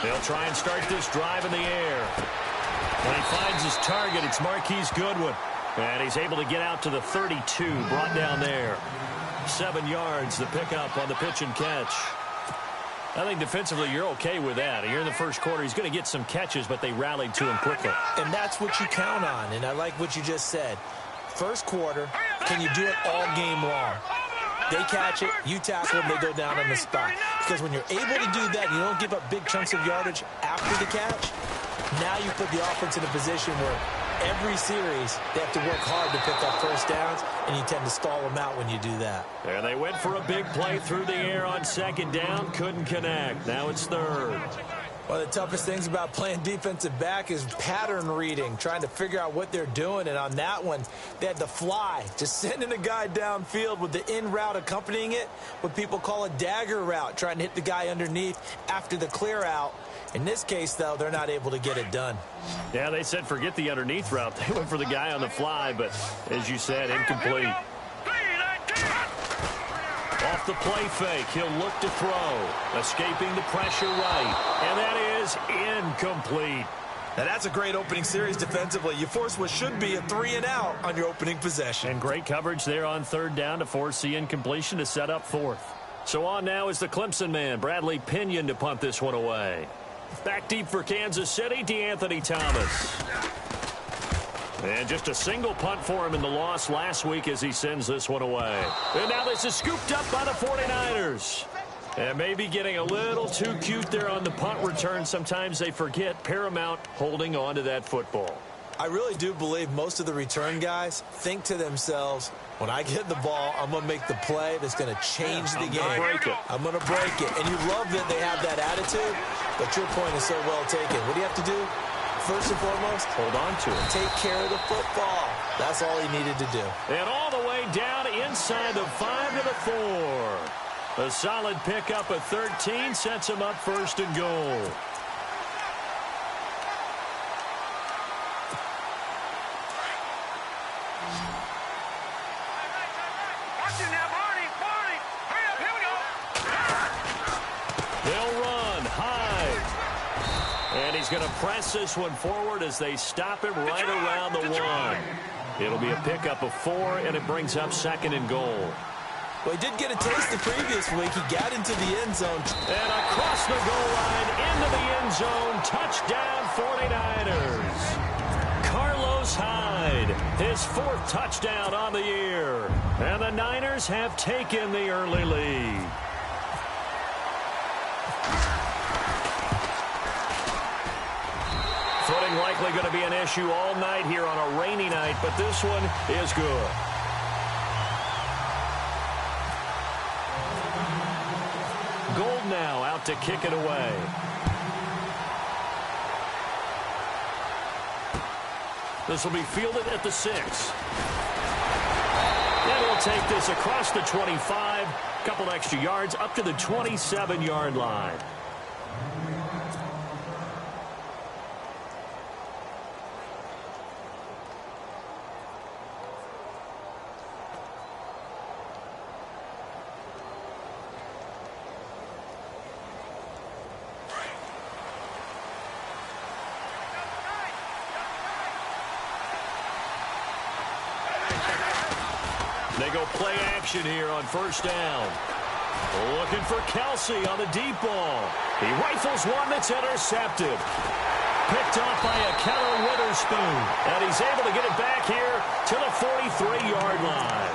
They'll try and start this drive in the air. When he finds his target, it's Marquise Goodwin. And he's able to get out to the 32, brought down there. 7 yards, the pickup on the pitch and catch. I think defensively you're okay with that. Here in the first quarter, he's going to get some catches, but they rallied to him quickly. And that's what you count on, and I like what you just said. First quarter, can you do it all game long? They catch it, you tackle them, they go down on the spot. Because when you're able to do that, you don't give up big chunks of yardage after the catch, now you put the offense in a position where every series they have to work hard to pick up first downs, and you tend to stall them out when you do that. And they went for a big play through the air on second down, couldn't connect. Now it's third. One of the toughest things about playing defensive back is pattern reading, trying to figure out what they're doing. And on that one, they had the fly, just sending a guy downfield with the in route accompanying it, what people call a dagger route, trying to hit the guy underneath after the clear out. In this case, though, they're not able to get it done. Yeah, they said forget the underneath route. They went for the guy on the fly, but as you said, incomplete. Off the play fake, he'll look to throw. Escaping the pressure right, and that is incomplete. Now that's a great opening series defensively. You force what should be a 3-and-out on your opening possession. And great coverage there on third down to force the incompletion to set up fourth. So on now is the Clemson man, Bradley Pinion, to punt this one away. Back deep for Kansas City, DeAnthony Thomas. And just a single punt for him in the loss last week as he sends this one away. And now this is scooped up by the 49ers. And maybe getting a little too cute there on the punt return. Sometimes they forget Paramount holding on to that football. I really do believe most of the return guys think to themselves, when I get the ball, I'm going to make the play that's going to change the game. I'm going to break it. And you love that they have that attitude, but your point is so well taken. What do you have to do? First and foremost, hold on to it. Take care of the football. That's all he needed to do. And all the way down inside the 5 to the 4. A solid pickup of 13 sets him up first and goal. He's going to press this one forward as they stop him right around the 1. It'll be a pickup of 4, and it brings up second and goal. Well, he did get a taste the previous week. He got into the end zone. And across the goal line, into the end zone. Touchdown, 49ers. Carlos Hyde, his 4th touchdown on the year. And the Niners have taken the early lead. Footing likely going to be an issue all night here on a rainy night, but this one is good. Gold now out to kick it away. This will be fielded at the 6. And we'll take this across the 25, a couple extra yards up to the 27-yard line. They go play action here on first down. Looking for Kelsey on the deep ball. He rifles one that's intercepted. Picked off by a Keller Witherspoon. And he's able to get it back here to the 43-yard line.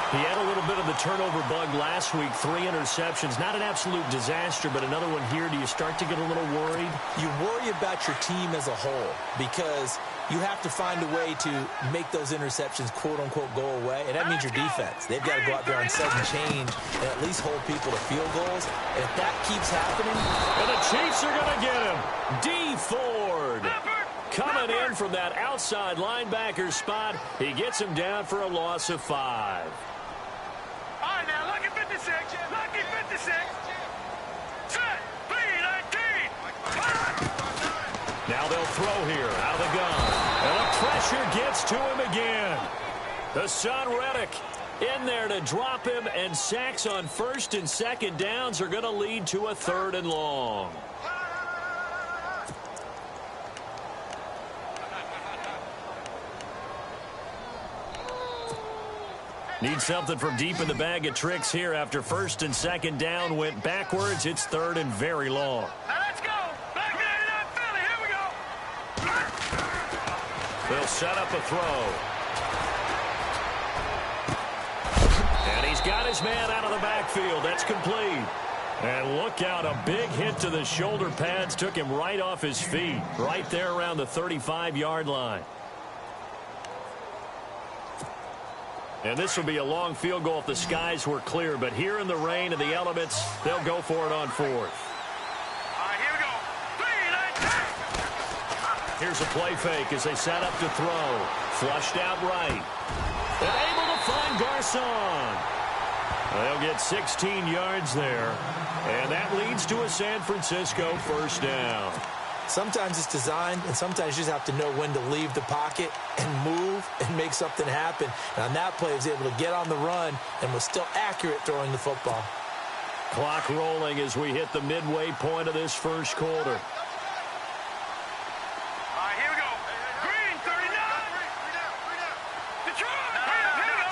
He had a little bit of the turnover bug last week. 3 interceptions. Not an absolute disaster, but another one here. Do you start to get a little worried? You worry about your team as a whole because you have to find a way to make those interceptions, quote-unquote, go away. And that means your defense. They've got to go out there on sudden change and at least hold people to field goals. And if that keeps happening... And the Chiefs are going to get him. D. Ford. Coming in from that outside linebacker spot. He gets him down for a loss of 5. All right, now, lucky 56. Lucky 56. Set. B-19. Now they'll throw here out of the gun. And the pressure gets to him again. Hassan Reddick in there to drop him, and sacks on first and second downs are going to lead to a 3rd and long. Need something from deep in the bag of tricks here after first and second down went backwards. It's third and very long. Now let's go. Back 99 Philly. Here we go. They'll set up a throw. And he's got his man out of the backfield. That's complete. And look out, a big hit to the shoulder pads took him right off his feet, right there around the 35-yard line. And this will be a long field goal if the skies were clear, but here in the rain and the elements, they'll go for it on fourth. All right, here we go. 3, 9, 10. Here's a play fake as they set up to throw. Flushed out right. And able to find Garcon. They'll get 16 yards there. And that leads to a San Francisco first down. Sometimes it's designed, and sometimes you just have to know when to leave the pocket and move and make something happen. And on that play, he was able to get on the run and was still accurate throwing the football. Clock rolling as we hit the midway point of this first quarter. All right, here we go. Green, 39. Detroit.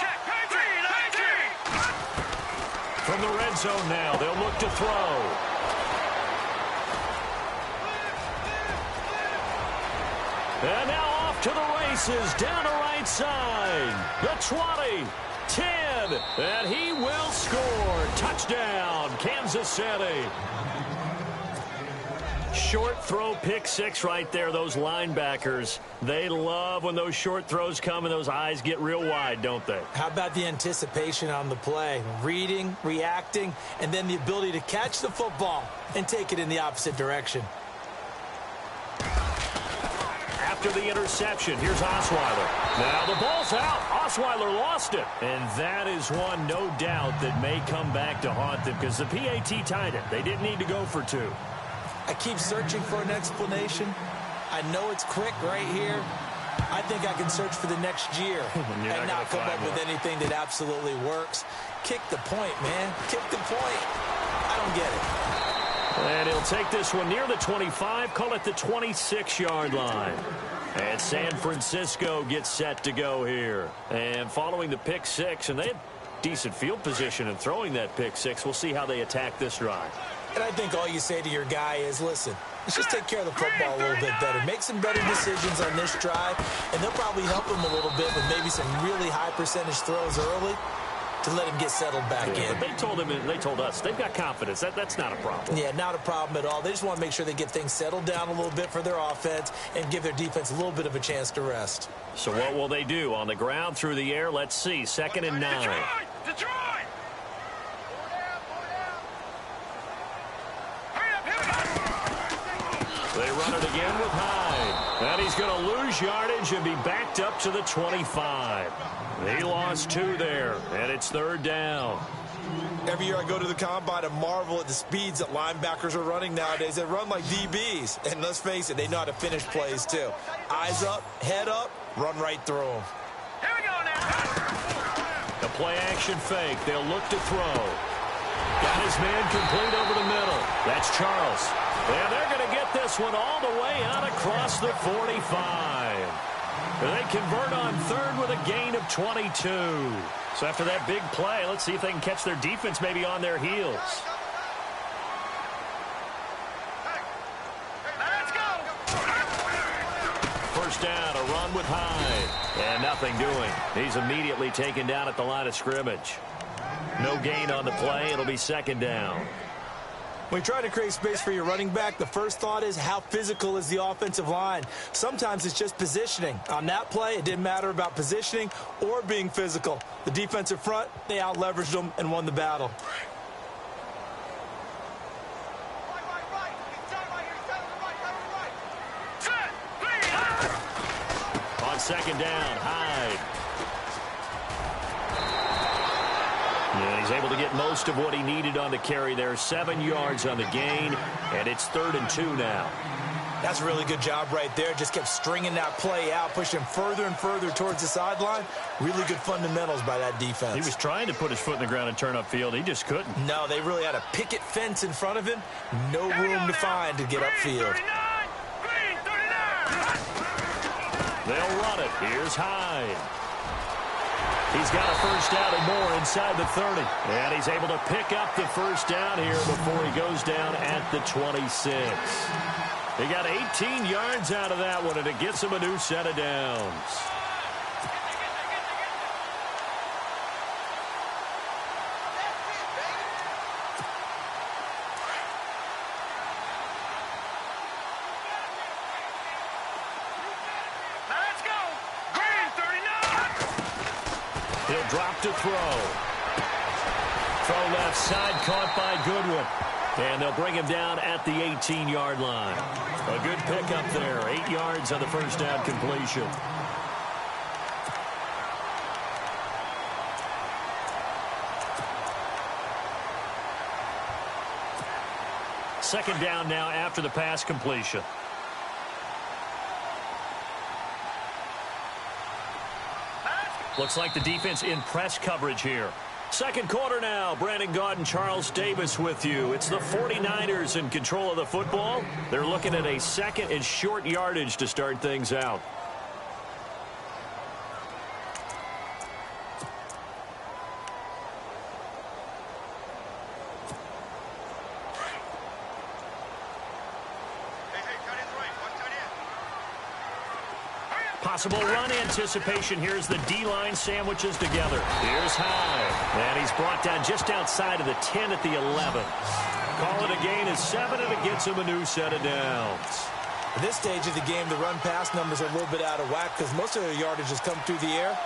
Check. 3, 9, 10. From the red zone now, they'll look to throw. And now off to the races, down the right side. The 20, 10, and he will score. Touchdown, Kansas City. Short throw, pick six right there. Those linebackers, they love when those short throws come and those eyes get real wide, don't they? How about the anticipation on the play? Reading, reacting, and then the ability to catch the football and take it in the opposite direction. After the interception, here's Osweiler. Now the ball's out. Osweiler lost it. And that is one, no doubt, that may come back to haunt them because the PAT tied it. They didn't need to go for two. I keep searching for an explanation. I know it's quick right here. I think I can search for the next year and not come up with anything that absolutely works. Kick the point, man. Kick the point. I don't get it. And he'll take this one near the 25, call it the 26-yard line. And San Francisco gets set to go here. And following the pick six, and they had decent field position in throwing that pick six. We'll see how they attack this drive. And I think all you say to your guy is, listen, let's just take care of the football a little bit better. Make some better decisions on this drive, and they'll probably help him a little bit with maybe some really high percentage throws early to let him get settled back in. But they told us they've got confidence. That's not a problem. Yeah, not a problem at all. They just want to make sure they get things settled down a little bit for their offense and give their defense a little bit of a chance to rest. So what will they do? On the ground, through the air? Let's see. 2nd and 9. Detroit! They run it again with Hyde. And he's going to lose yardage and be backed up to the 25. He lost 2 there, and it's 3rd down. Every year I go to the combine and marvel at the speeds that linebackers are running nowadays. They run like DBs. And let's face it, they know how to finish plays too. Eyes up, head up, run right through them. Here we go now. The play action fake. They'll look to throw. Got his man complete over the middle. That's Charles. And they're going to get this one all the way out across the 45. They convert on 3rd with a gain of 22. So after that big play, let's see if they can catch their defense maybe on their heels. Let's go. First down, a run with Hyde. And nothing doing. He's immediately taken down at the line of scrimmage. No gain on the play. It'll be 2nd down. When you try to create space for your running back, the first thought is how physical is the offensive line. Sometimes it's just positioning. On that play, it didn't matter about positioning or being physical. The defensive front, they out-leveraged them and won the battle. On 2nd down, Hyde. And he's able to get most of what he needed on the carry there. 7 yards on the gain, and it's 3rd and 2 now. That's a really good job right there. Just kept stringing that play out, pushing him further and further towards the sideline. Really good fundamentals by that defense. He was trying to put his foot in the ground and turn upfield. He just couldn't. No, they really had a picket fence in front of him. No room to find to get upfield. They'll run it. Here's Hyde. He's got a first down and more inside the 30. And he's able to pick up the first down here before he goes down at the 26. He got 18 yards out of that one, and it gets him a new set of downs. Let's go. Green 39. He'll drop to throw. Throw left side, caught by Goodwin. And they'll bring him down at the 18-yard line. A good pickup there. 8 yards on the first down completion. Second down now after the pass completion. Looks like the defense in press coverage here. Second quarter now. Brandon Gaudin, Charles Davis with you. It's the 49ers in control of the football. They're looking at a second and short yardage to start things out. Possible run anticipation. Here's the D-line sandwiches together. Here's Hyde. And he's brought down just outside of the 10 at the 11. Call it a gain of 7, and it gets him a new set of downs. At this stage of the game, the run-pass numbers are a little bit out of whack because most of their yardage has come through the air.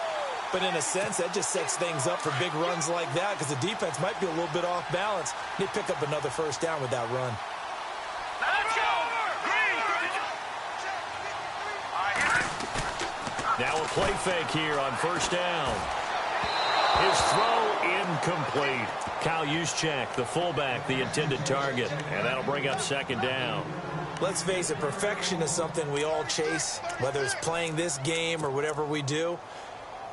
But in a sense, that just sets things up for big runs like that because the defense might be a little bit off balance. They pick up another first down with that run. Let's go. Now a play fake here on first down. His throw incomplete. Kyle Juszczyk, the fullback, the intended target. And that'll bring up second down. Let's face it, perfection is something we all chase, whether it's playing this game or whatever we do.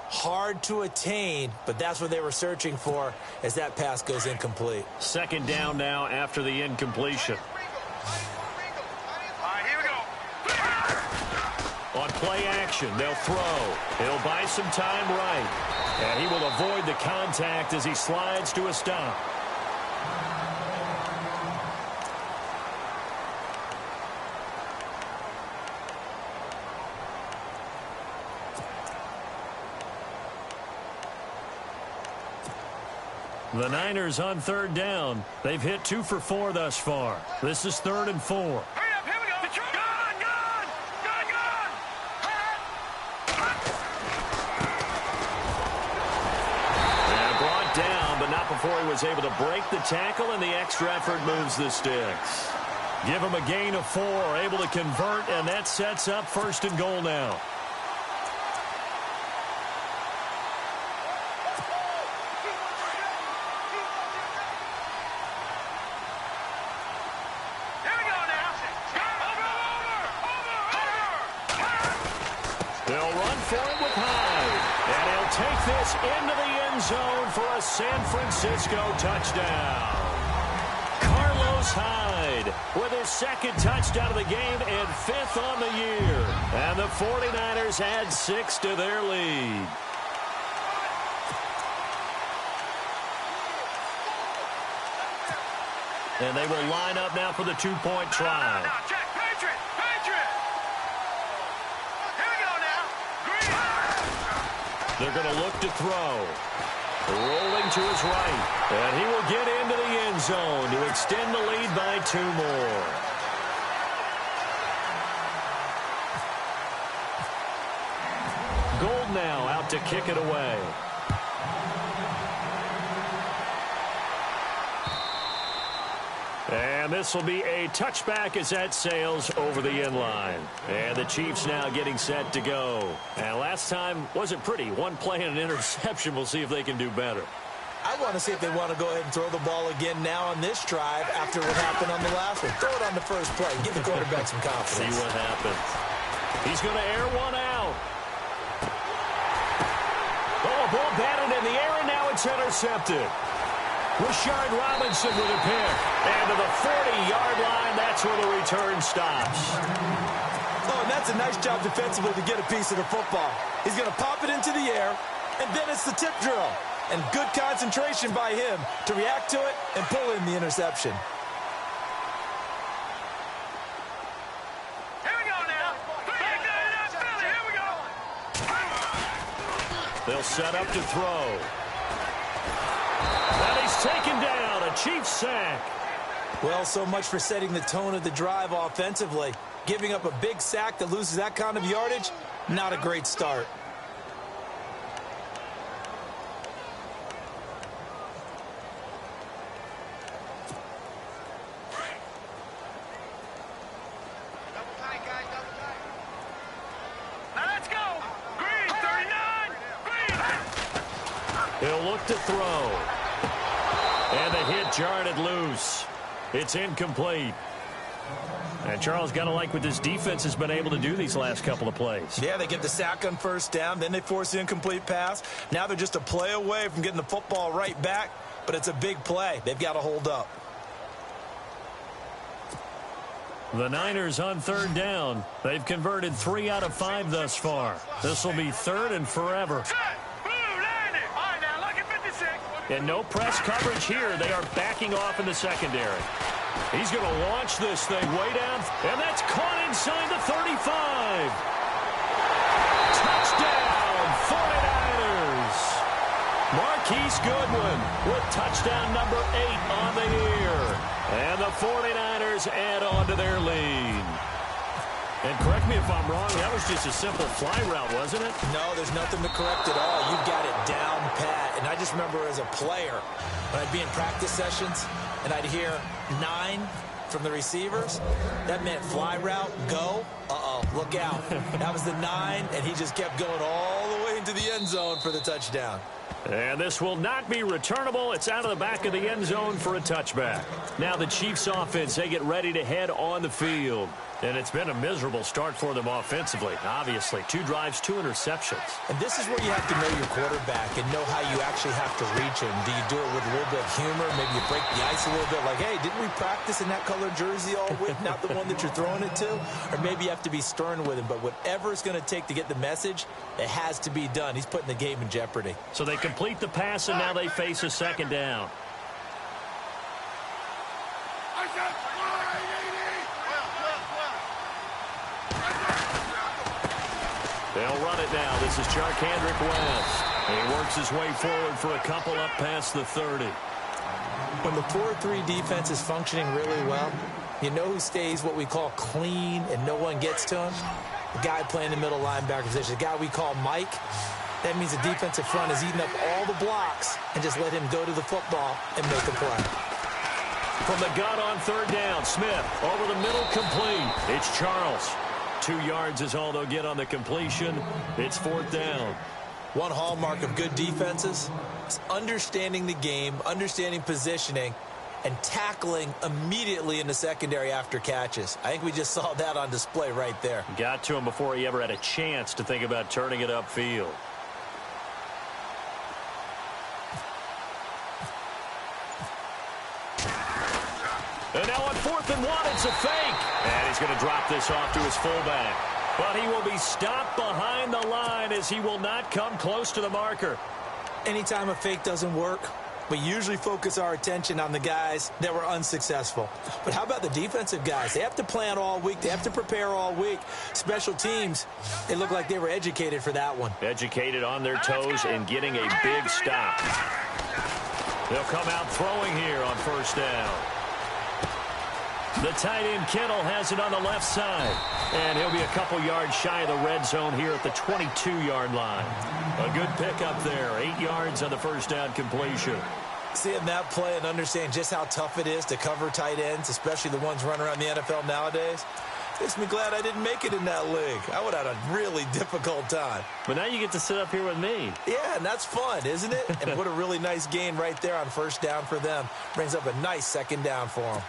Hard to attain, but that's what they were searching for as that pass goes incomplete. Second down now after the incompletion. On play action, they'll throw. He'll buy some time right. And he will avoid the contact as he slides to a stop. The Niners on third down. They've hit 2 for 4 thus far. This is 3rd and 4. Hurry up, here we go. And brought down, but not before he was able to break the tackle, and the extra effort moves the sticks. Give him a gain of 4, able to convert, and that sets up 1st and goal now. Take this into the end zone for a San Francisco touchdown. Carlos Hyde with his 2nd touchdown of the game and 5th on the year. And the 49ers add 6 to their lead. And they will line up now for the 2-point try. They're going to look to throw. Rolling to his right. And he will get into the end zone to extend the lead by 2 more. Gold now out to kick it away. And this will be a touchback as that sails over the end line. And the Chiefs now getting set to go. And last time wasn't pretty. 1 play and an interception. We'll see if they can do better. I want to see if they want to go ahead and throw the ball again now on this drive after what happened on the last one. Throw it on the first play. Give the quarterback some confidence. See what happens. He's going to air one out. Oh, a ball batted in the air, and now it's intercepted. Rashard Robinson with a pick. And to the 40-yard line, that's where the return stops. Oh, and that's a nice job defensively to get a piece of the football. He's going to pop it into the air, And then it's the tip drill. And good concentration by him to react to it and pull in the interception. Here we go now. Here we go. They'll set up to throw. And he's taken down. A Chiefs sack. Well, so much for setting the tone of the drive offensively. Giving up a big sack that loses that kind of yardage, not a great start. Let's go. Green, 39. Green. He'll look to throw. And the hit jarred it loose. It's incomplete. And Charles, got to like what this defense has been able to do these last couple of plays. Yeah, they get the sack on first down, then they force the incomplete pass. Now they're just a play away from getting the football right back, but it's a big play. They've got to hold up. The Niners on third down. They've converted 3 out of 5 thus far. This will be third and forever. Blue landed. All right, now look at 56. And no press coverage here. They are backing off in the secondary. He's going to launch this thing way down. And that's caught inside the 35. Touchdown, 49ers. Marquise Goodwin with touchdown number 8 on the year. And the 49ers add on to their lead. And correct me if I'm wrong, that was just a simple fly route, wasn't it? No, there's nothing to correct at all. You've got it down pat. And I just remember as a player, when I'd be in practice sessions, and I'd hear 9 from the receivers, that meant fly route, go, look out. That was the 9, and he just kept going all the way into the end zone for the touchdown. And this will not be returnable. It's out of the back of the end zone for a touchback. Now the Chiefs offense, they get ready to head on the field. And it's been a miserable start for them offensively. Obviously, 2 drives, 2 interceptions. And this is where you have to know your quarterback and know how you actually have to reach him. Do you do it with a little bit of humor? Maybe you break the ice a little bit like, hey, didn't we practice in that color jersey all week? Not the one that you're throwing it to? Or maybe you have to be stern with him. But whatever it's going to take to get the message, it has to be done. He's putting the game in jeopardy. So they complete the pass, and now they face a second down. They'll run it now. This is Charkandrick West. He works his way forward for a couple up past the 30. When the 4-3 defense is functioning really well, you know who stays what we call clean and no one gets to him? The guy playing the middle linebacker position, the guy we call Mike. That means the defensive front is eating up all the blocks and just let him go to the football and make a play. From the gun on third down, Smith over the middle, complete. It's Charles. 2 yards is all they'll get on the completion. It's 4th down. One hallmark of good defenses is understanding the game, understanding positioning, and tackling immediately in the secondary after catches. I think we just saw that on display right there. Got to him before he ever had a chance to think about turning it upfield. And now on 4th and 1, it's a fake. And he's going to drop this off to his fullback. But he will be stopped behind the line as he will not come close to the marker. Anytime a fake doesn't work, we usually focus our attention on the guys that were unsuccessful. But how about the defensive guys? They have to plan all week. They have to prepare all week. Special teams, they look like they were educated for that one. Educated on their toes and getting a big stop. They'll come out throwing here on 1st down. The tight end Kittle has it on the left side. And he'll be a couple yards shy of the red zone here at the 22-yard line. A good pickup there. 8 yards on the 1st down completion. Seeing that play and understanding just how tough it is to cover tight ends, especially the ones running around the NFL nowadays, makes me glad I didn't make it in that league. I would have had a really difficult time. But now you get to sit up here with me. Yeah, and that's fun, isn't it? And what a really nice gain right there on 1st down for them. Brings up a nice 2nd down for them.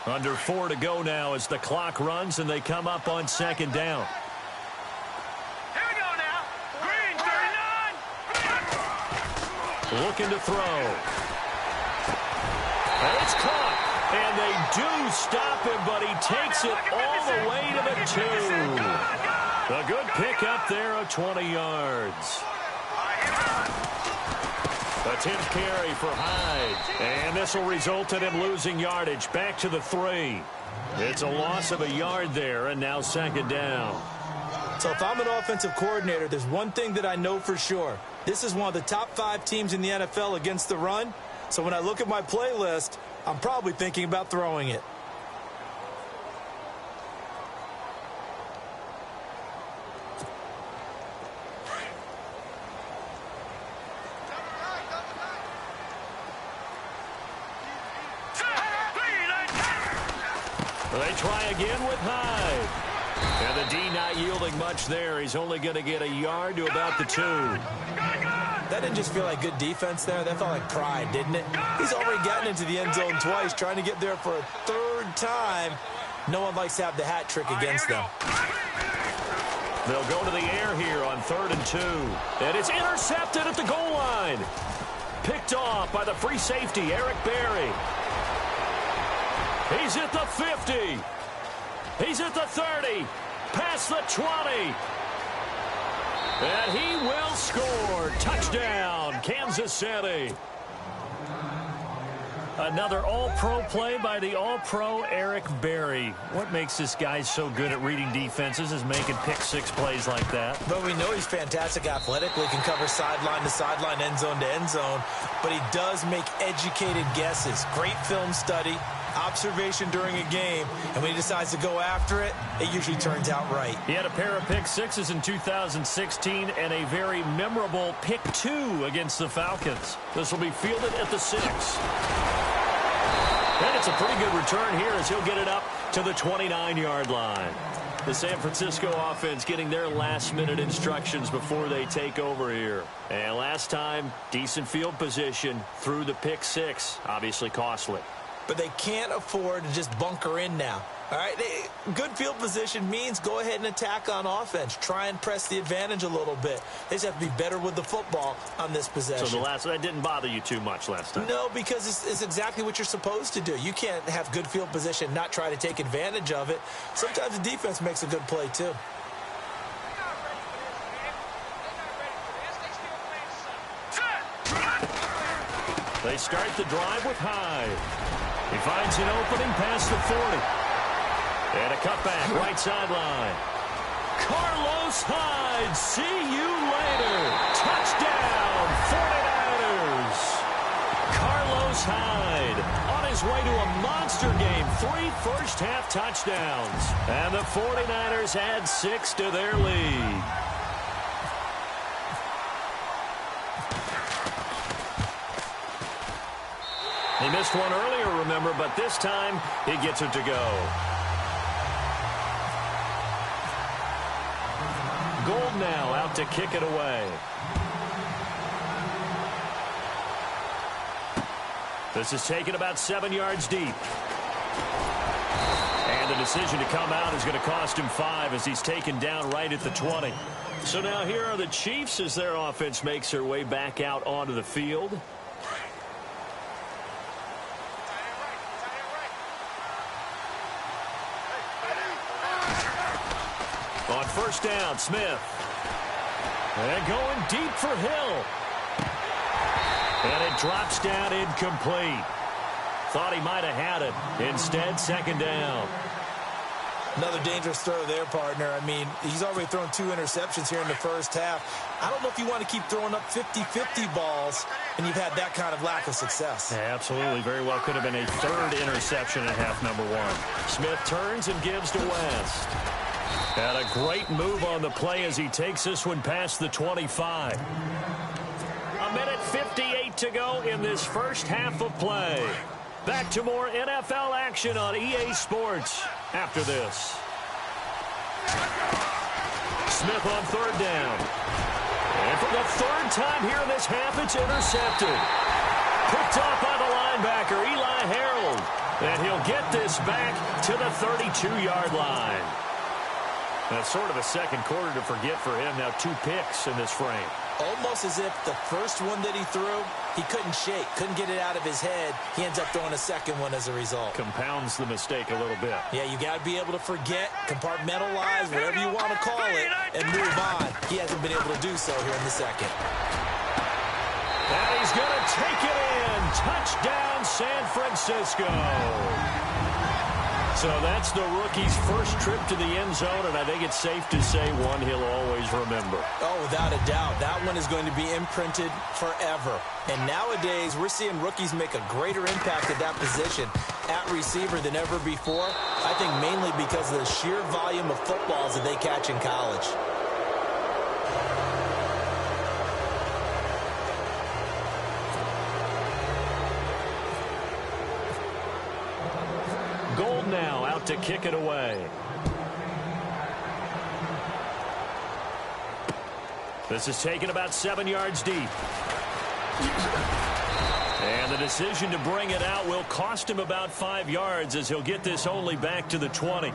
Under 4 to go now as the clock runs and they come up on 2nd down. Here we go now. Green, 39. Looking to throw. And it's caught. And they do stop him, but he takes it all the way to the 2. A good pickup there of 20 yards. 10th carry for Hyde. And this will result in him losing yardage. Back to the 3. It's a loss of a yard there, and now 2nd down. So if I'm an offensive coordinator, there's one thing that I know for sure. This is one of the top 5 teams in the NFL against the run. So when I look at my playlist, I'm probably thinking about throwing it. They try again with Hyde. And the D not yielding much there. He's only going to get a yard to about the 2. That didn't just feel like good defense there. That felt like pride, didn't it? He's already gotten into the end zone twice, trying to get there for a 3rd time. No one likes to have the hat trick against them. They'll go to the air here on 3rd and 2. And it's intercepted at the goal line. Picked off by the free safety, Eric Berry. He's at the 50. He's at the 30. Past the 20. And he will score. Touchdown, Kansas City. Another all-pro play by the all-pro Eric Berry. What makes this guy so good at reading defenses is making pick-6 plays like that. But we know he's fantastic athletically, can cover sideline to sideline, end zone to end zone. But he does make educated guesses. Great film study, observation during a game, and when he decides to go after it, it usually turns out right. He had a pair of pick-6s in 2016 and a very memorable pick-2 against the Falcons. This will be fielded at the 6. And it's a pretty good return here as he'll get it up to the 29-yard line. The San Francisco offense getting their last-minute instructions before they take over here. And last time, decent field position through the pick-6, obviously costly. But they can't afford to just bunker in now. All right, good field position means go ahead and attack on offense. Try and press the advantage a little bit. They just have to be better with the football on this possession. So that didn't bother you too much last time? No, because it's exactly what you're supposed to do. You can't have good field position and not try to take advantage of it. Sometimes the defense makes a good play, too. They start the drive with Hyde. He finds an opening past the 40. And a cutback, right sideline. Carlos Hyde, see you later. Touchdown, 49ers. Carlos Hyde on his way to a monster game. 3 first-half touchdowns. And the 49ers add 6 to their lead. He missed one earlier, remember, but this time he gets it to go. Gold now out to kick it away. This is taken about 7 yards deep. And the decision to come out is going to cost him 5 as he's taken down right at the 20. So now here are the Chiefs as their offense makes their way back out onto the field. On first down, Smith. And going deep for Hill. And it drops down incomplete. Thought he might have had it. Instead, 2nd down. Another dangerous throw there, partner. I mean, he's already thrown 2 interceptions here in the first half. I don't know if you want to keep throwing up 50-50 balls, and you've had that kind of lack of success. Yeah, absolutely. Very well could have been a 3rd interception in half number 1. Smith turns and gives to West. And a great move on the play as he takes this one past the 25. A minute 58 to go in this first half of play. Back to more NFL action on EA Sports after this. Smith on 3rd down. And for the 3rd time here in this half, it's intercepted. Picked off by the linebacker, Eli Harold. And he'll get this back to the 32-yard line. That's sort of a second quarter to forget for him. Now 2 picks in this frame. Almost as if the first one that he threw, he couldn't shake, couldn't get it out of his head. He ends up throwing a second one as a result. Compounds the mistake a little bit. Yeah, you got to be able to forget, compartmentalize, whatever you want to call it, and move on. He hasn't been able to do so here in the second. And he's going to take it in. Touchdown, San Francisco. So that's the rookie's first trip to the end zone, and I think it's safe to say one he'll always remember. Oh, without a doubt. That one is going to be imprinted forever. And nowadays, we're seeing rookies make a greater impact at that position at receiver than ever before. I think mainly because of the sheer volume of footballs that they catch in college. Gold now out to kick it away. This is taken about 7 yards deep. And the decision to bring it out will cost him about 5 yards as he'll get this only back to the 20.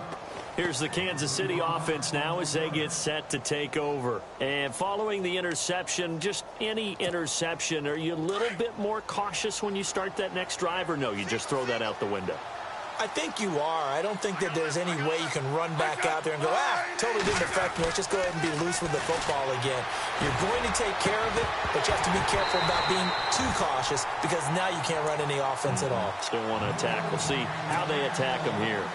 Here's the Kansas City offense now as they get set to take over. And following the interception, just any interception, are you a little bit more cautious when you start that next drive, or no, you just throw that out the window? I think you are. I don't think that there's any way you can run back out there and go, totally didn't affect me. Let's just go ahead and be loose with the football again. You're going to take care of it, but you have to be careful about being too cautious because now you can't run any offense at all. Still want to attack. We'll see how they attack them here.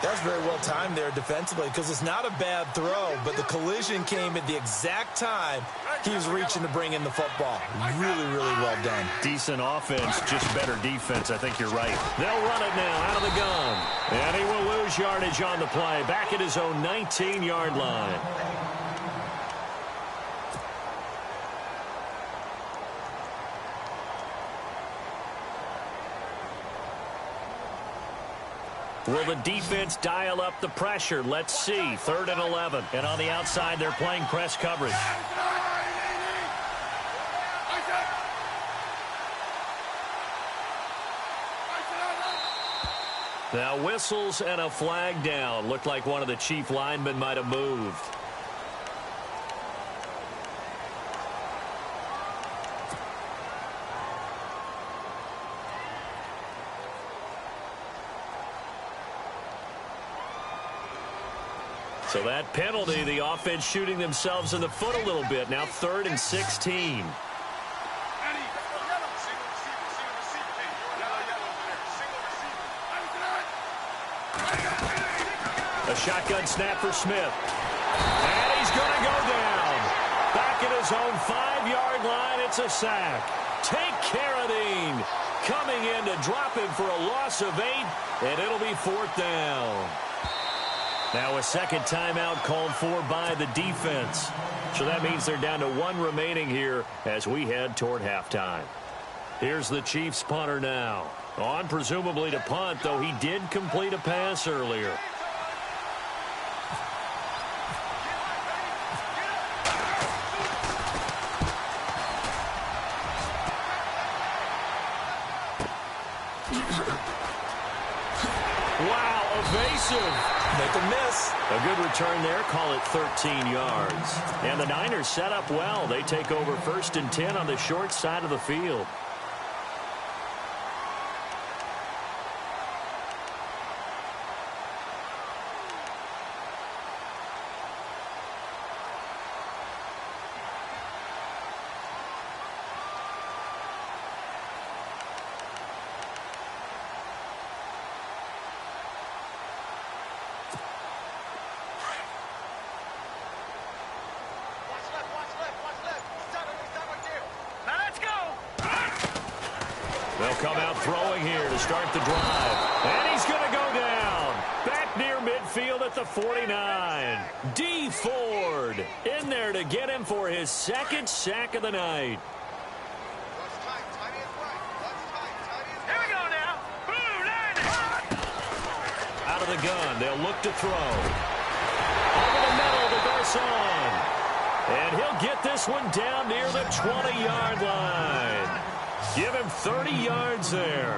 That's very well timed there defensively because it's not a bad throw, but the collision came at the exact time he was reaching to bring in the football. Really, really well done. Decent offense, just better defense. I think you're right. They'll run it now out of the gun. And he will lose yardage on the play, back at his own 19-yard line. Will the defense dial up the pressure? Let's see. 3rd and 11. And on the outside, they're playing press coverage. Now whistles and a flag down. Looked like one of the chief linemen might have moved. So that penalty, the offense shooting themselves in the foot a little bit. Now 3rd and 16. A shotgun snap for Smith. And he's going to go down. Back at his own 5-yard line, it's a sack. Take Carradine coming in to drop him for a loss of 8, and it'll be 4th down. Now a second timeout called for by the defense. So that means they're down to 1 remaining here as we head toward halftime. Here's the Chiefs punter now. On presumably to punt, though he did complete a pass earlier. Wow, evasive. Make a miss. A good return there. Call it 13 yards. And the Niners set up well. They take over 1st and 10 on the short side of the field. They'll come out throwing here to start the drive. And he's going to go down. Back near midfield at the 49. D. Ford in there to get him for his 2nd sack of the night. Here we go now. Out of the gun, they'll look to throw. Over the middle to Garcon. And he'll get this one down near the 20-yard line. Give him 30 yards there.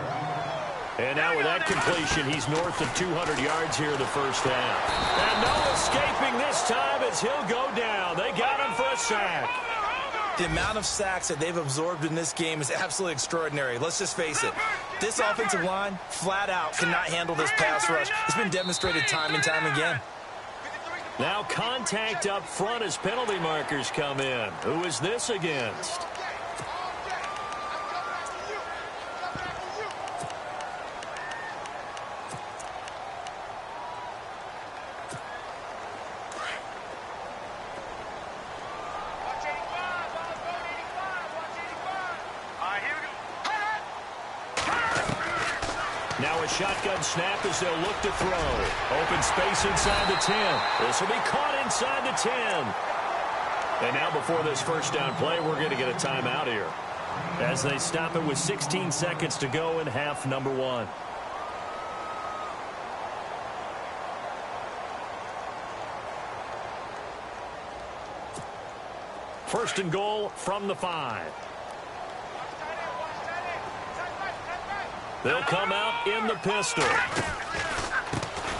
And now with that completion, he's north of 200 yards here in the first half. And no escaping this time as he'll go down. They got him for a sack. The amount of sacks that they've absorbed in this game is absolutely extraordinary. Let's just face it. This offensive line, flat out, cannot handle this pass rush. It's been demonstrated time and time again. Now contact up front as penalty markers come in. Who is this against? Now a shotgun snap as they'll look to throw. Open space inside the 10. This will be caught inside the 10. And now before this first down play, we're going to get a timeout here, as they stop it with 16 seconds to go in half number 1. First and goal from the 5. They'll come out in the pistol.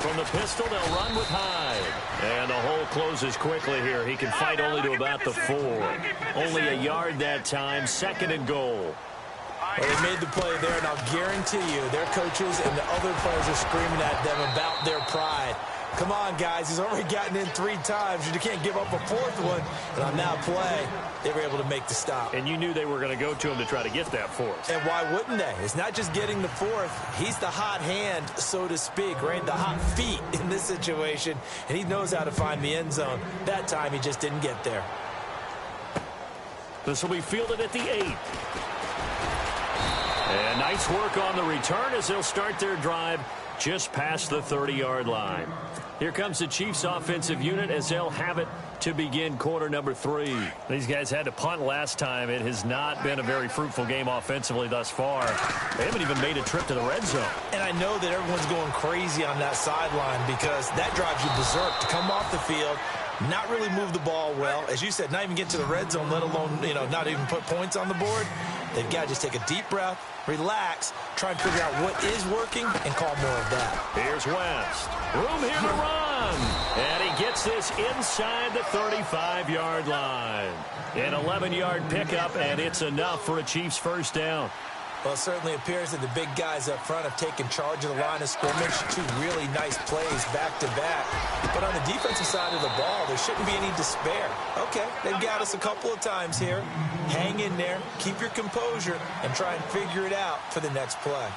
From the pistol, they'll run with Hyde. And the hole closes quickly here. He can fight only to about the 4. Only a yard that time. Second and goal. Well, they made the play there, and I'll guarantee you their coaches and the other players are screaming at them about their pride. Come on, guys. He's already gotten in 3 times. You can't give up a 4th one. And on that play, they were able to make the stop. And you knew they were going to go to him to try to get that 4th. And why wouldn't they? It's not just getting the 4th. He's the hot hand, so to speak, right? The hot feet in this situation. And he knows how to find the end zone. That time, he just didn't get there. This will be fielded at the 8. And nice work on the return as they'll start their drive just past the 30-yard line. Here comes the Chiefs offensive unit as they'll have it to begin quarter number 3. These guys had to punt last time. It has not been a very fruitful game offensively thus far. They haven't even made a trip to the red zone. And I know that everyone's going crazy on that sideline because that drives you berserk to come off the field, not really move the ball well. As you said, not even get to the red zone, let alone, not even put points on the board. They've got to just take a deep breath, relax, try and figure out what is working, and call more of that. Here's West. Room here to run. And he gets this inside the 35-yard line. An 11-yard pickup, and it's enough for a Chiefs first down. Well, it certainly appears that the big guys up front have taken charge of the line of scrimmage. 2 really nice plays back-to-back. But on the defensive side of the ball, there shouldn't be any despair. Okay, they've got us a couple of times here. Hang in there, keep your composure, and try and figure it out for the next play.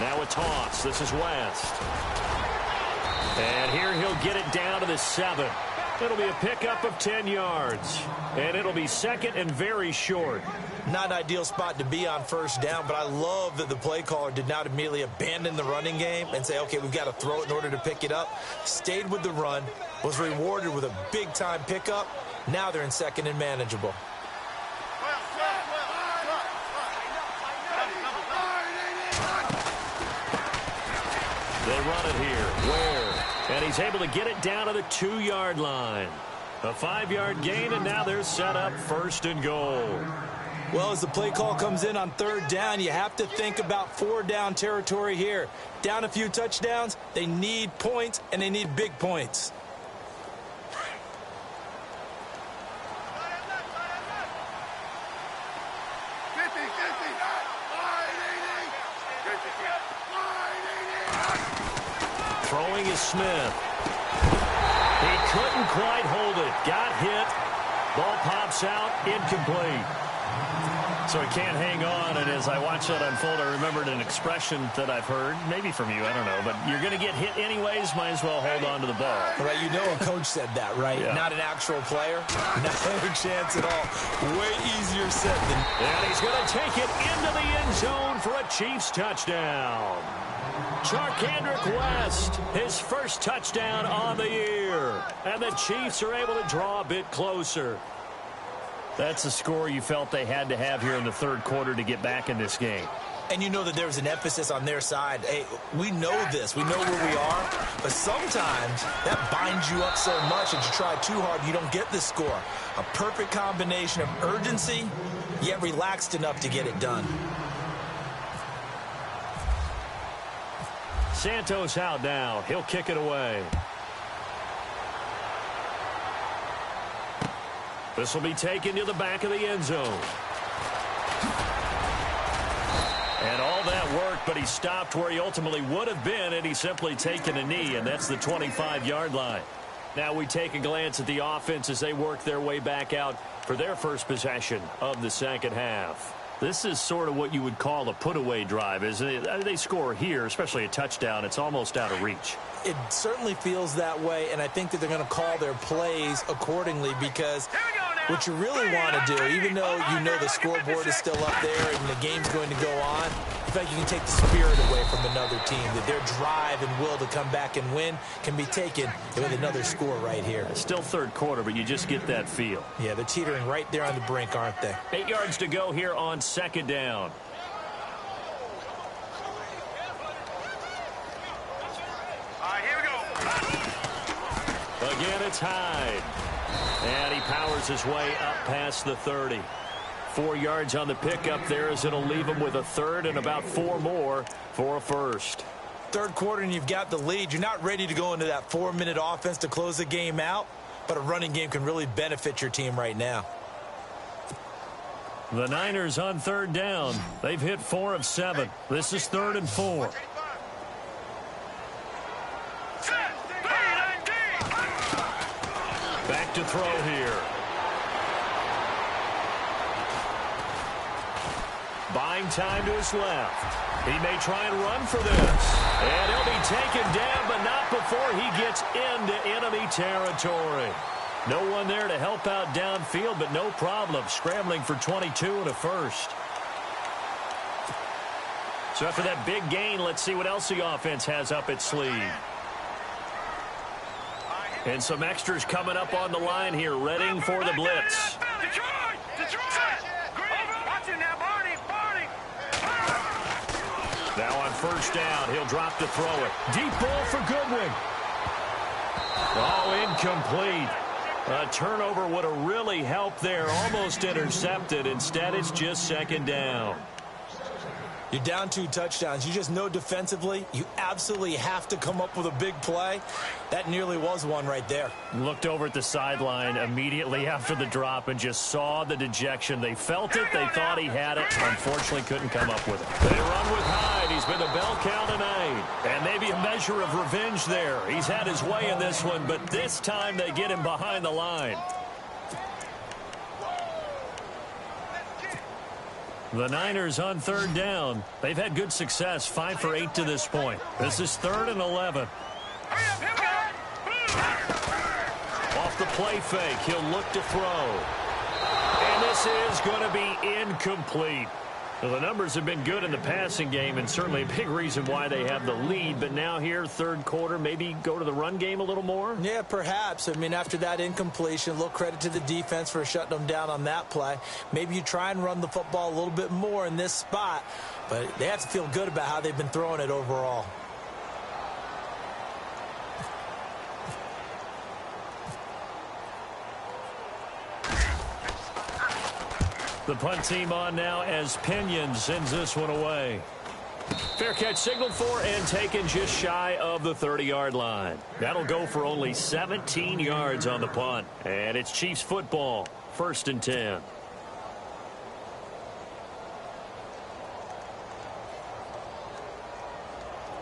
Now a toss. This is West. And here he'll get it down to the 7. It'll be a pickup of 10 yards. And it'll be second and very short. Not an ideal spot to be on first down, but I love that the play caller did not immediately abandon the running game and say, okay, we've got to throw it in order to pick it up. Stayed with the run, was rewarded with a big-time pickup. Now they're in second and manageable. They run it here. Ware. And he's able to get it down to the 2-yard line. A 5-yard gain, and now they're set up first and goal. Well, as the play call comes in on third down, you have to think about 4-down territory here. Down a few touchdowns, they need points, and they need big points. Throwing is Smith. He couldn't quite hold it. Got hit. Ball pops out. Incomplete. So he can't hang on. And as I watch that unfold, I remembered an expression that I've heard, maybe from you, I don't know, but you're going to get hit anyways, might as well hold on to the ball. Right, a coach said that, right? Yeah. Not an actual player. No chance at all. Way easier said than... And he's going to take it into the end zone for a Chiefs touchdown. Charkandrick West, his first touchdown on the year. And the Chiefs are able to draw a bit closer. That's the score you felt they had to have here in the third quarter to get back in this game. And you know that there was an emphasis on their side. Hey, we know this. We know where we are. But sometimes that binds you up so much that you try too hard, you don't get the score. A perfect combination of urgency, yet relaxed enough to get it done. Santos out now. He'll kick it away. This will be taken to the back of the end zone. And all that worked, but he stopped where he ultimately would have been, and he's simply taken a knee, and that's the 25-yard line. Now we take a glance at the offense as they work their way back out for their first possession of the second half. This is sort of what you would call a put-away drive, isn't it? They score here, especially a touchdown. It's almost out of reach. It certainly feels that way, and I think that they're going to call their plays accordingly because What you really want to do, even though you know the scoreboard is still up there and the game's going to go on, in fact, you can take the spirit away from another team, that their drive and will to come back and win can be taken with another score right here. Still third quarter, but you just get that feel. Yeah, they're teetering right there on the brink, aren't they? 8 yards to go here on second down. All right, here we go. Again, it's Hyde. And he powers his way up past the 30. 4 yards on the pickup there as it'll leave him with a third and about 4 more for a first. Third quarter and you've got the lead. You're not ready to go into that 4-minute offense to close the game out, but a running game can really benefit your team right now. The Niners on third down. They've hit 4 of 7. This is 3rd and 4. Back to throw here. Buying time to his left. He may try and run for this. And he'll be taken down, but not before he gets into enemy territory. No one there to help out downfield, but no problem. Scrambling for 22 and a first. So after that big gain, let's see what else the offense has up its sleeve. And some extras coming up on the line here, readying for the blitz. Detroit! Detroit! Watch it now, Barney! Barney! Now on first down, he'll drop to throw it. Deep ball for Goodwin. Oh, incomplete. A turnover would have really helped there. Almost intercepted. Instead, it's just second down. You're down 2 touchdowns. You just know defensively you absolutely have to come up with a big play. That nearly was one right there. Looked over at the sideline immediately after the drop and just saw the dejection. They felt it. They thought he had it. Unfortunately, couldn't come up with it. They run with Hyde. He's been a bell cow tonight. And maybe a measure of revenge there. He's had his way in this one, but this time they get him behind the line. The Niners on third down. They've had good success, 5 for 8 to this point. This is 3rd and 11. Off the play fake, he'll look to throw. And this is going to be incomplete. Well, the numbers have been good in the passing game and certainly a big reason why they have the lead. But now here, third quarter, maybe go to the run game a little more? Yeah, perhaps. I mean, after that incompletion, a little credit to the defense for shutting them down on that play. Maybe you try and run the football a little bit more in this spot. But they have to feel good about how they've been throwing it overall. The punt team on now as Pinion sends this one away. Fair catch signaled for and taken just shy of the 30-yard line. That'll go for only 17 yards on the punt. And it's Chiefs football, 1st and 10.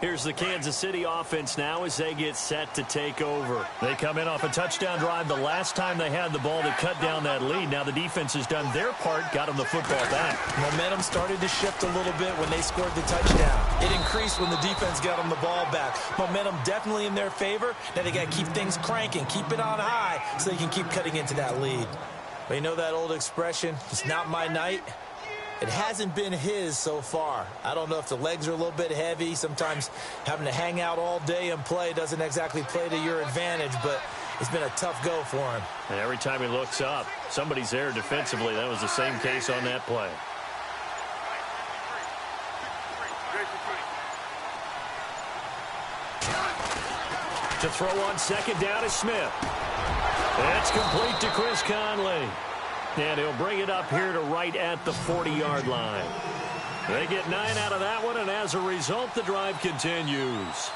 Here's the Kansas City offense now as they get set to take over. They come in off a touchdown drive the last time they had the ball to cut down that lead. Now the defense has done their part, got them the football back. Momentum started to shift a little bit when they scored the touchdown. It increased when the defense got them the ball back. Momentum definitely in their favor. Now they got to keep things cranking, keep it on high so they can keep cutting into that lead. But you know that old expression, it's not my night? It hasn't been his so far. I don't know if the legs are a little bit heavy. Sometimes having to hang out all day and play doesn't exactly play to your advantage, but it's been a tough go for him. And every time he looks up, somebody's there defensively. That was the same case on that play. To throw on second down is Smith. That's complete to Chris Conley. And he'll bring it up here to right at the 40-yard line. They get 9 out of that one, and as a result, the drive continues.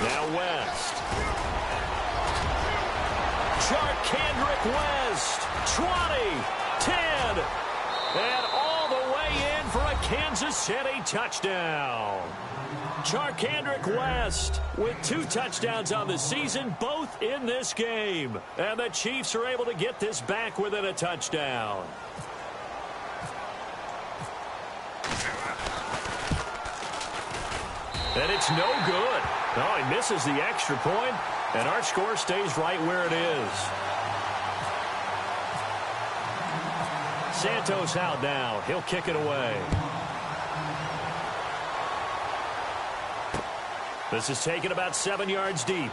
Now West. Kendrick West. 20, 10, and all the way in for a Kansas City touchdown. Kendrick West with 2 touchdowns on the season, both in this game. And the Chiefs are able to get this back within a touchdown. And it's no good. Oh, he misses the extra point, and our score stays right where it is. Santos out now. He'll kick it away. This is taken about 7 yards deep.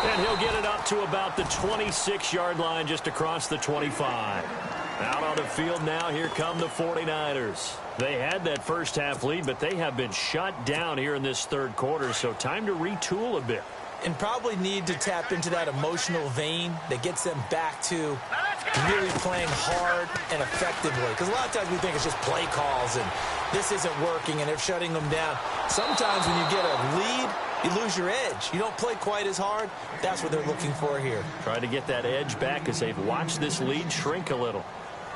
And he'll get it up to about the 26-yard line just across the 25. Out on the field now, here come the 49ers. They had that first half lead, but they have been shut down here in this third quarter, so time to retool a bit. And probably need to tap into that emotional vein that gets them back to really playing hard and effectively. Because a lot of times we think it's just play calls and this isn't working and they're shutting them down. Sometimes when you get a lead, you lose your edge. You don't play quite as hard. That's what they're looking for here. Try to get that edge back as they've watched this lead shrink a little.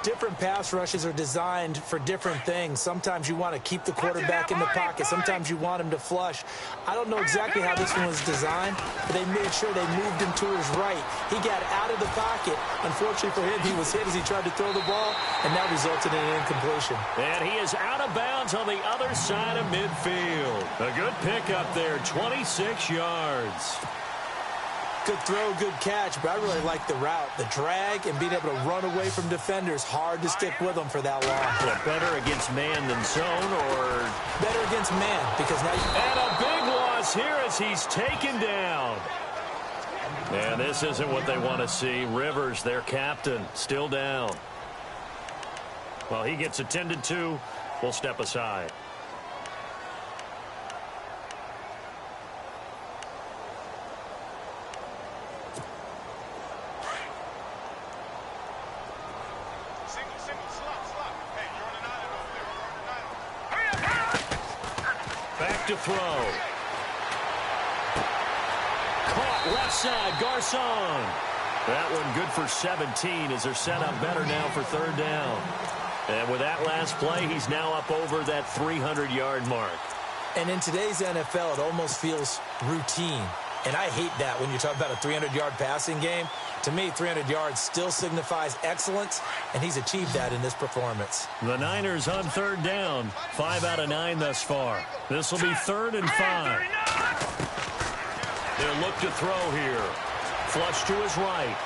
Different pass rushes are designed for different things. Sometimes you want to keep the quarterback in the pocket. Sometimes you want him to flush. I don't know exactly how this one was designed, but they made sure they moved him to his right. He got out of the pocket. Unfortunately for him, he was hit as he tried to throw the ball, and that resulted in an incompletion. And he is out of bounds on the other side of midfield. A good pickup there, 26 yards. Good throw, good catch, but I really like the route. The drag and being able to run away from defenders, hard to stick with them for that long. Yeah, better against man than zone, or better against man, because now you... And a big loss here as he's taken down. And this isn't what they want to see. Rivers, their captain, still down. Well, he gets attended to. We'll step aside. Back to throw. Caught left side, Garcon. That one good for 17 as they're set up better now for third down. And with that last play, he's now up over that 300-yard mark. And in today's NFL, it almost feels routine. And I hate that when you talk about a 300-yard passing game. To me, 300 yards still signifies excellence, and he's achieved that in this performance. The Niners on third down, 5 out of 9 thus far. This will be 3rd and 5. They'll look to throw here. Flush to his right.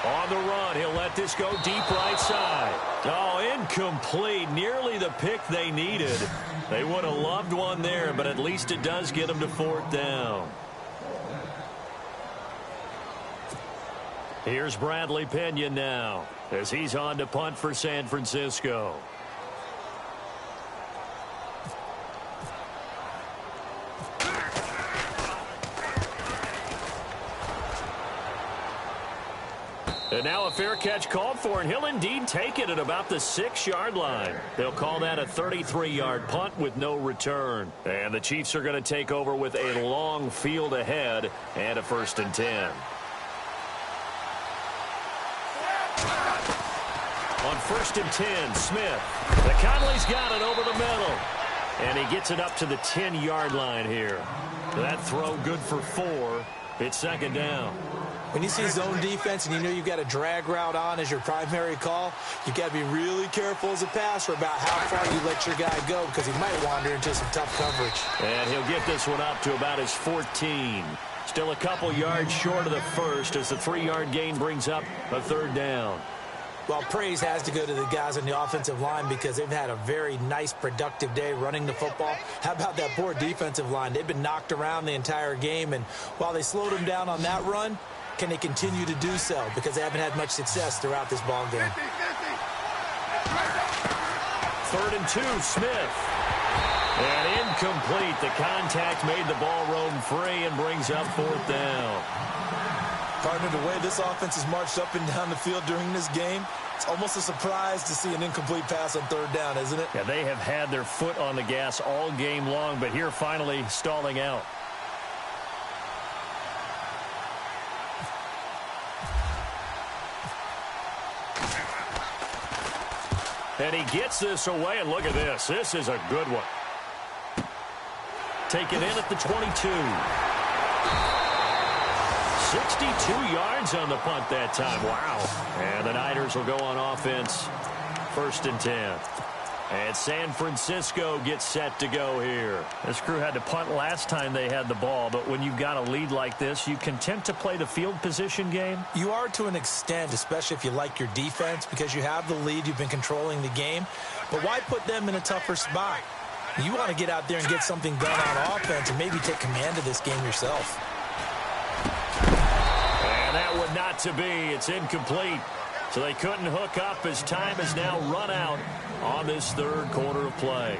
On the run, he'll let this go deep right side. Oh, incomplete. Nearly the pick they needed. They would have loved one there, but at least it does get them to 4th down. Here's Bradley Pinion now as he's on to punt for San Francisco. And now a fair catch called for, and he'll indeed take it at about the 6-yard line. They'll call that a 33-yard punt with no return. And the Chiefs are going to take over with a long field ahead and a 1st and 10. On 1st and 10, Smith. The Conley's got it over the middle. And he gets it up to the 10-yard line here. That throw good for 4. It's 2nd down. When you see zone defense and you know you've got a drag route on as your primary call, you've got to be really careful as a passer about how far you let your guy go because he might wander into some tough coverage. And he'll get this one up to about his 14. Still a couple yards short of the first as the 3-yard gain brings up a 3rd down. Well, praise has to go to the guys on the offensive line because they've had a very nice, productive day running the football. How about that poor defensive line? They've been knocked around the entire game, and while they slowed them down on that run, can they continue to do so? Because they haven't had much success throughout this ball game. 3rd and 2, Smith. And incomplete. The contact made the ball roam free and brings up 4th down. Partner, the way this offense has marched up and down the field during this game, it's almost a surprise to see an incomplete pass on 3rd down, isn't it? Yeah, they have had their foot on the gas all game long, but here finally stalling out. And he gets this away, and look at this. This is a good one. Taken in at the 22. 62 yards on the punt that time. Wow. And the Niners will go on offense. 1st and 10. And San Francisco gets set to go here. This crew had to punt last time they had the ball, but when you've got a lead like this, you content to play the field position game? You are to an extent, especially if you like your defense, because you have the lead, you've been controlling the game. But why put them in a tougher spot? You want to get out there and get something done on offense and maybe take command of this game yourself. And that would not to be. It's incomplete. So they couldn't hook up as time has now run out on this third quarter of play.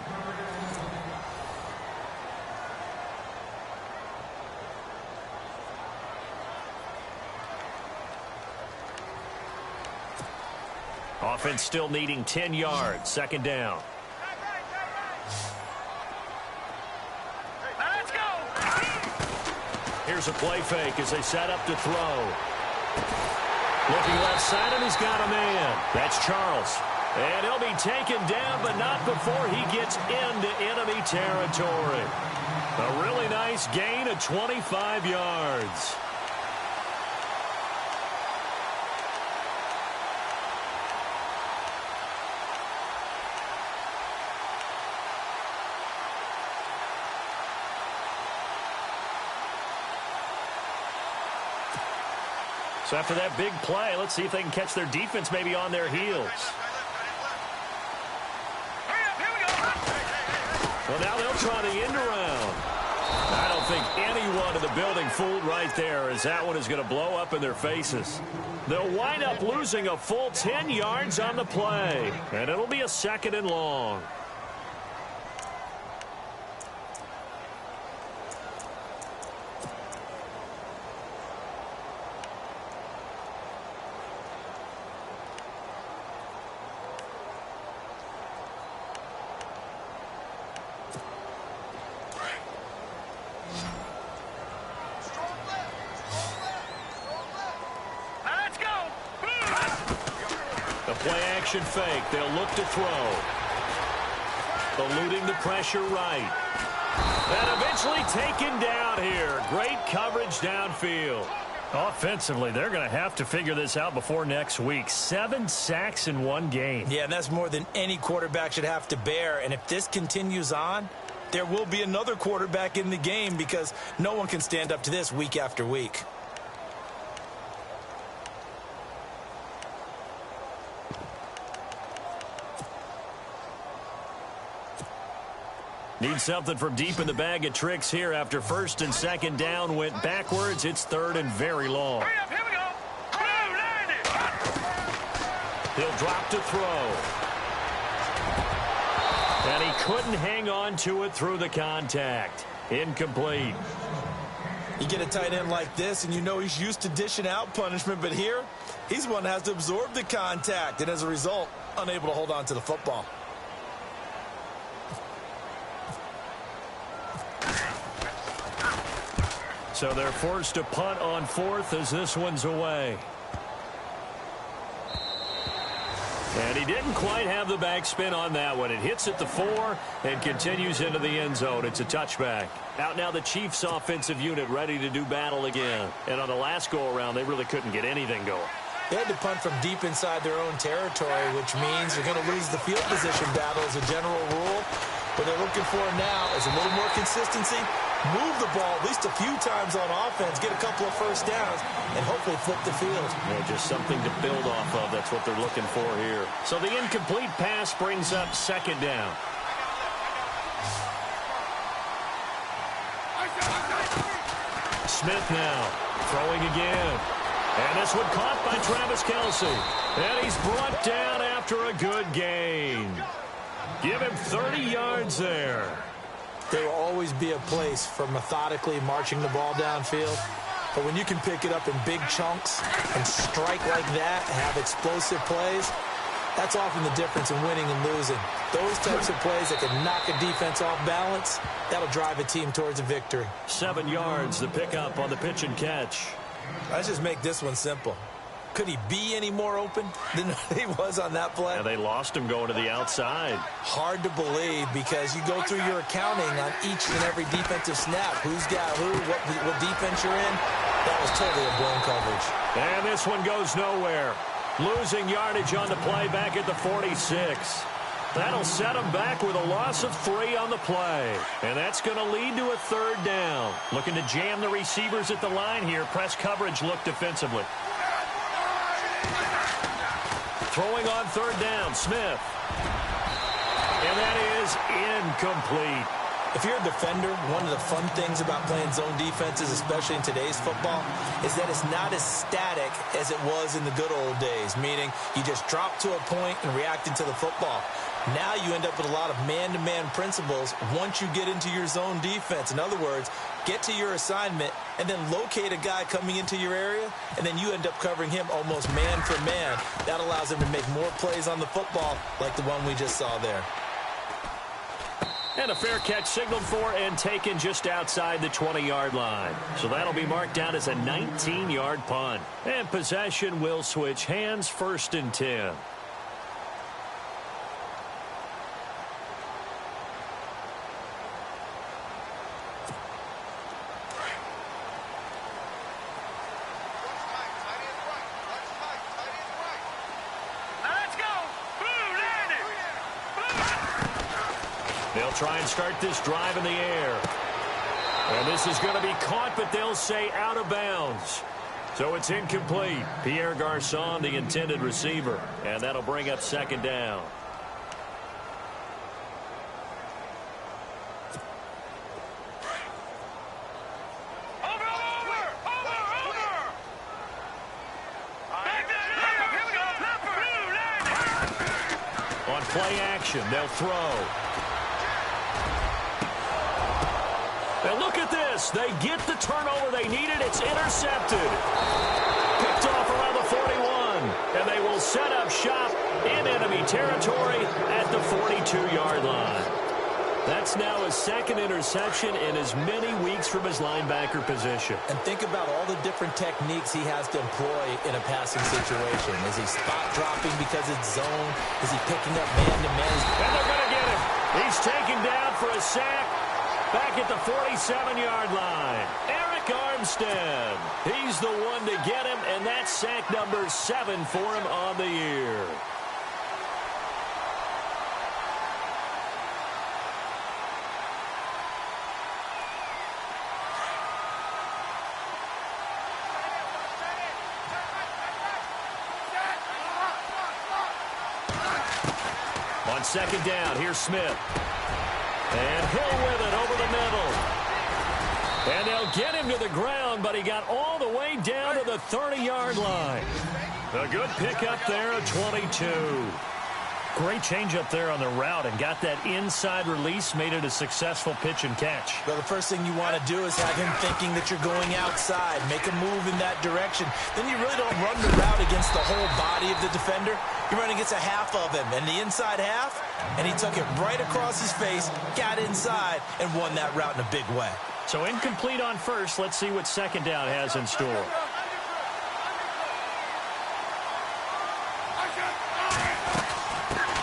Offense still needing 10 yards. Second down. Let's go. Here's a play fake as they set up to throw. Looking left side, and he's got a man. That's Charles. And he'll be taken down, but not before he gets into enemy territory. A really nice gain of 25 yards. So after that big play, let's see if they can catch their defense maybe on their heels. Well, now they'll try the end around. I don't think anyone in the building fooled right there, as that one is going to blow up in their faces. They'll wind up losing a full 10 yards on the play, and it'll be a second and long. Play-action fake. They'll look to throw. Eluding the pressure right. And eventually taken down here. Great coverage downfield. Offensively, they're going to have to figure this out before next week. 7 sacks in one game. Yeah, and that's more than any quarterback should have to bear. And if this continues on, there will be another quarterback in the game because no one can stand up to this week after week. Need something from deep in the bag of tricks here after first and second down went backwards. It's third and very long. Hurry up, here we go. Blue, land it. He'll drop to throw. And he couldn't hang on to it through the contact. Incomplete. You get a tight end like this, and you know he's used to dishing out punishment, but here, he's one that has to absorb the contact, and as a result, unable to hold on to the football. So they're forced to punt on fourth as this one's away. And he didn't quite have the backspin on that one. It hits at the 4 and continues into the end zone. It's a touchback. Out now the Chiefs offensive unit ready to do battle again. And on the last go-around, they really couldn't get anything going. They had to punt from deep inside their own territory, which means you're going to lose the field position battle as a general rule. What they're looking for now is a little more consistency, move the ball at least a few times on offense, get a couple of first downs, and hopefully flip the field. Yeah, just something to build off of. That's what they're looking for here. So the incomplete pass brings up second down. Smith now throwing again. And this one caught by Travis Kelce. And he's brought down after a good gain. Give him 30 yards there. There will always be a place for methodically marching the ball downfield. But when you can pick it up in big chunks and strike like that and have explosive plays, that's often the difference in winning and losing. Those types of plays that can knock a defense off balance, that'll drive a team towards a victory. 7 yards, the pickup on the pitch and catch. Let's just make this one simple. Could he be any more open than he was on that play? Yeah, they lost him going to the outside. Hard to believe because you go through your accounting on each and every defensive snap. Who's got who, what defense you're in. That was totally a blown coverage. And this one goes nowhere. Losing yardage on the play back at the 46. That'll set them back with a loss of 3 on the play. And that's going to lead to a 3rd down. Looking to jam the receivers at the line here. Press coverage look defensively. Throwing on 3rd down, Smith. And that is incomplete. If you're a defender, one of the fun things about playing zone defenses, especially in today's football, is that it's not as static as it was in the good old days, meaning you just drop to a point and react into the football. Now you end up with a lot of man-to-man principles once you get into your zone defense. In other words, get to your assignment and then locate a guy coming into your area, and then you end up covering him almost man for man. That allows him to make more plays on the football like the one we just saw there. And a fair catch signaled for and taken just outside the 20-yard line. So that'll be marked down as a 19-yard punt. And possession will switch hands, 1st and 10. They'll try and start this drive in the air. And this is going to be caught, but they'll say out of bounds. So it's incomplete. Pierre Garçon, the intended receiver. And that'll bring up 2nd down. On play action, they'll throw. And look at this. They get the turnover they needed. It's intercepted. Picked off around the 41. And they will set up shop in enemy territory at the 42-yard line. That's now his 2nd interception in as many weeks from his linebacker position. And think about all the different techniques he has to employ in a passing situation. Is he spot dropping because it's zone? Is he picking up man-to-man? And they're going to get him. He's taken down for a sack. Back at the 47-yard line, Eric Armstead. He's the one to get him, and that's sack number 7 for him on the year. On 2nd down, here's Smith. And Hill with it over the middle. And they'll get him to the ground, but he got all the way down to the 30-yard line. A good pickup there of 22. Great change up there on the route and got that inside release, made it a successful pitch and catch. Well, the first thing you want to do is have him thinking that you're going outside, make a move in that direction. Then you really don't run the route against the whole body of the defender. You're running against a half of him, and the inside half, and he took it right across his face, got inside, and won that route in a big way. So incomplete on 1st. Let's see what 2nd down has in store.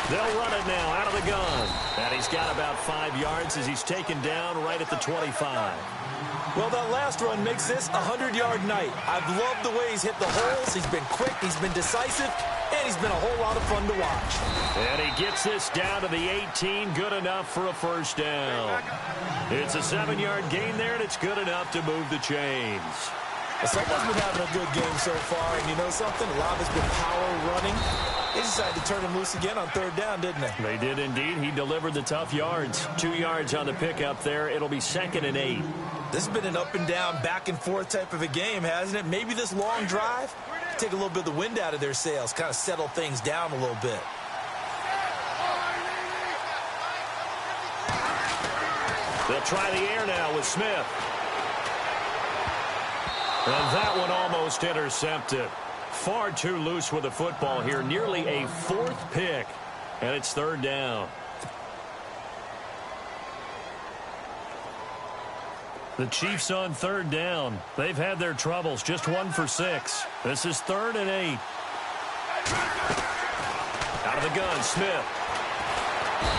They'll run it now out of the gun. And he's got about 5 yards as he's taken down right at the 25. Well, that last run makes this a 100-yard night. I've loved the way he's hit the holes. He's been quick. He's been decisive. And he's been a whole lot of fun to watch. And he gets this down to the 18. Good enough for a 1st down. It's a 7-yard gain there, and it's good enough to move the chains. Well, someone's been having a good game so far, and you know something? A lot of it's been power running. They decided to turn him loose again on 3rd down, didn't they? They did indeed. He delivered the tough yards. 2 yards on the pickup there. It'll be 2nd and 8. This has been an up-and-down, back-and-forth type of a game, hasn't it? Maybe this long drive, take a little bit of the wind out of their sails, kind of settle things down a little bit. They'll try the air now with Smith. And that one almost intercepted. Far too loose with the football here. Nearly a 4th pick. And it's 3rd down. The Chiefs on 3rd down. They've had their troubles. Just 1 for 6. This is 3rd and 8. Out of the gun, Smith.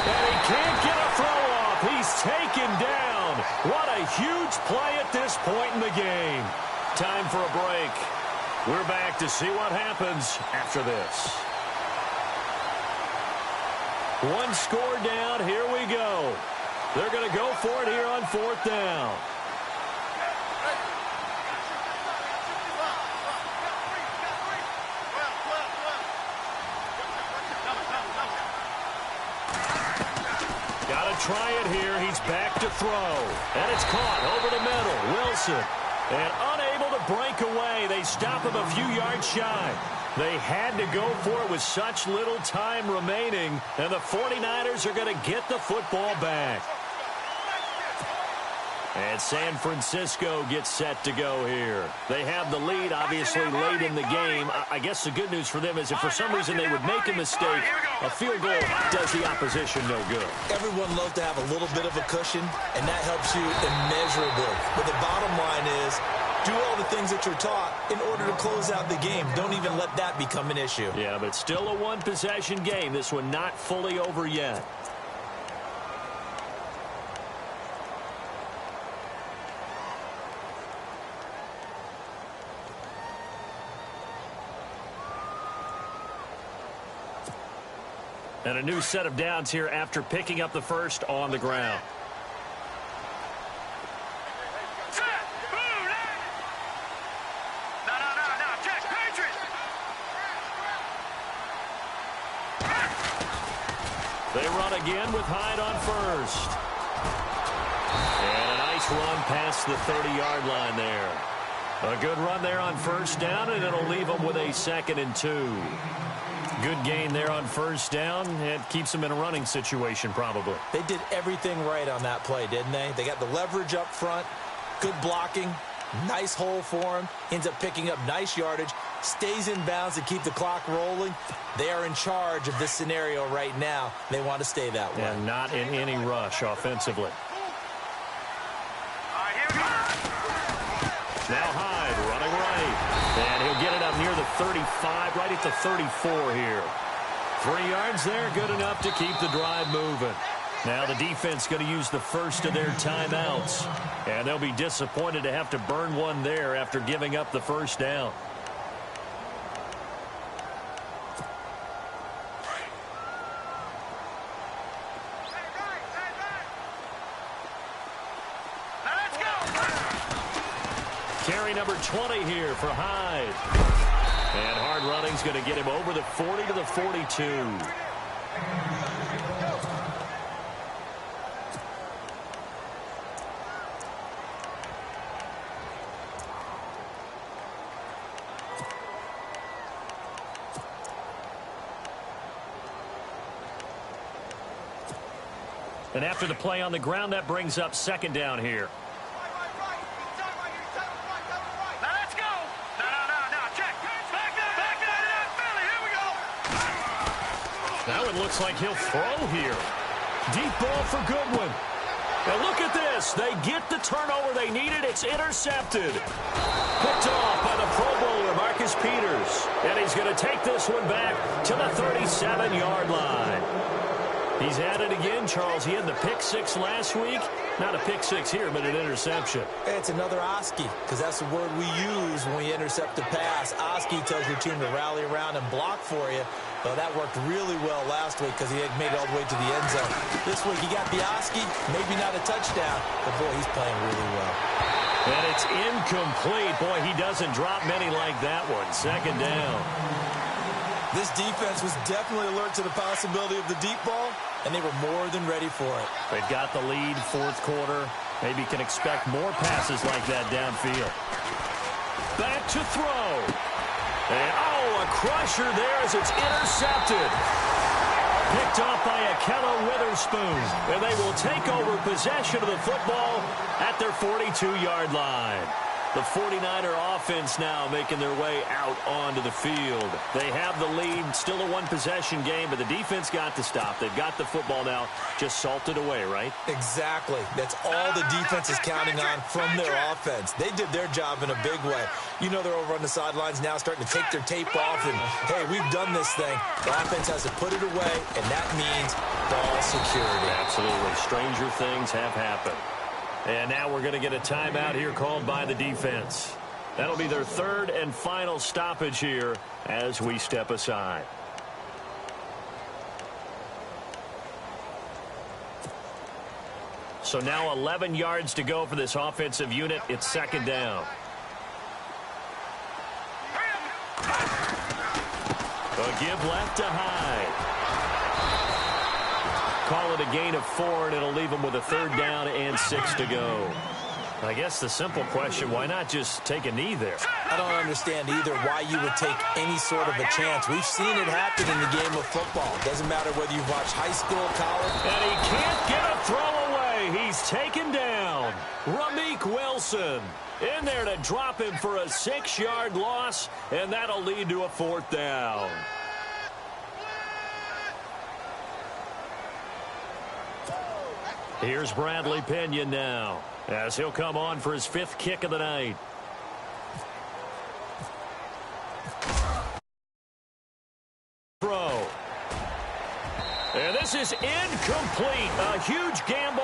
And he can't get a throw off. He's taken down. What a huge play at this point in the game. Time for a break. We're back to see what happens after this. One score down. Here we go. They're going to go for it here on 4th down. Got to try it here. He's back to throw. And it's caught over the middle. Wilson. And unable to break away. They stop him a few yards shy. They had to go for it with such little time remaining. And the 49ers are going to get the football back. And San Francisco gets set to go here. They have the lead, obviously, late in the game. I guess the good news for them is if for some reason they would make a mistake, a field goal does the opposition no good. Everyone loves to have a little bit of a cushion, and that helps you immeasurably. But the bottom line is, do all the things that you're taught in order to close out the game. Don't even let that become an issue. Yeah, but still a one-possession game. This one not fully over yet. And a new set of downs here after picking up the first on the ground. They run again with Hyde on first. And a nice run past the 30-yard line there. A good run there on first down, and it'll leave them with a 2nd and 2. Good gain there on first down. It keeps them in a running situation, probably. They did everything right on that play, didn't they? They got the leverage up front, good blocking, nice hole for him, ends up picking up nice yardage, stays in bounds to keep the clock rolling. They are in charge of this scenario right now. They want to stay that way. And not in any rush offensively. Now Hyde running right. And he'll get it up near the 35, right at the 34 here. 3 yards there, good enough to keep the drive moving. Now the defense going to use the first of their timeouts. And they'll be disappointed to have to burn one there after giving up the first down. Carry number 20 here for Hyde. And hard running's going to get him over the 40 to the 42. And after the play on the ground, that brings up 2nd down here. Now it looks like he'll throw here. Deep ball for Goodwin. Now look at this. They get the turnover they needed. It's intercepted. Picked off by the Pro Bowler, Marcus Peters. And he's going to take this one back to the 37-yard line. He's at it again, Charles. He had the pick 6 last week. Not a pick 6 here, but an interception. It's another Oski, because that's the word we use when we intercept a pass. Oski tells your team to rally around and block for you. Well, that worked really well last week because he had made it all the way to the end zone. This week he got the Oski, maybe not a touchdown, but boy, he's playing really well. And it's incomplete. Boy, he doesn't drop many like that one. 2nd down. This defense was definitely alert to the possibility of the deep ball, and they were more than ready for it. They've got the lead, 4th quarter. Maybe can expect more passes like that downfield. Back to throw. And, a crusher there as it's intercepted. Picked off by Akella Witherspoon. And they will take over possession of the football at their 42-yard line. The 49er offense now making their way out onto the field. They have the lead, still a one-possession game, but the defense got to stop. They've got the football now, just salted away, right? Exactly. That's all the defense is counting on from their offense. They did their job in a big way. You know they're over on the sidelines now starting to take their tape off, and, hey, we've done this thing. The offense has to put it away, and that means ball security. Absolutely. Stranger things have happened. And now we're going to get a timeout here called by the defense. That'll be their 3rd and final stoppage here as we step aside. So now 11 yards to go for this offensive unit. It's second down. A give left to Hyde. Call it a gain of 4, and it'll leave them with a third down and 6 to go. I guess the simple question, why not just take a knee there? I don't understand either why you would take any sort of a chance. We've seen it happen in the game of football. Doesn't matter whether you've watched high school, college. And he can't get a throw away. He's taken down. Ramik Wilson in there to drop him for a 6-yard loss, and that'll lead to a fourth down. Here's Bradley Pinion now, as he'll come on for his 5th kick of the night. Throw. And this is incomplete. A huge gamble.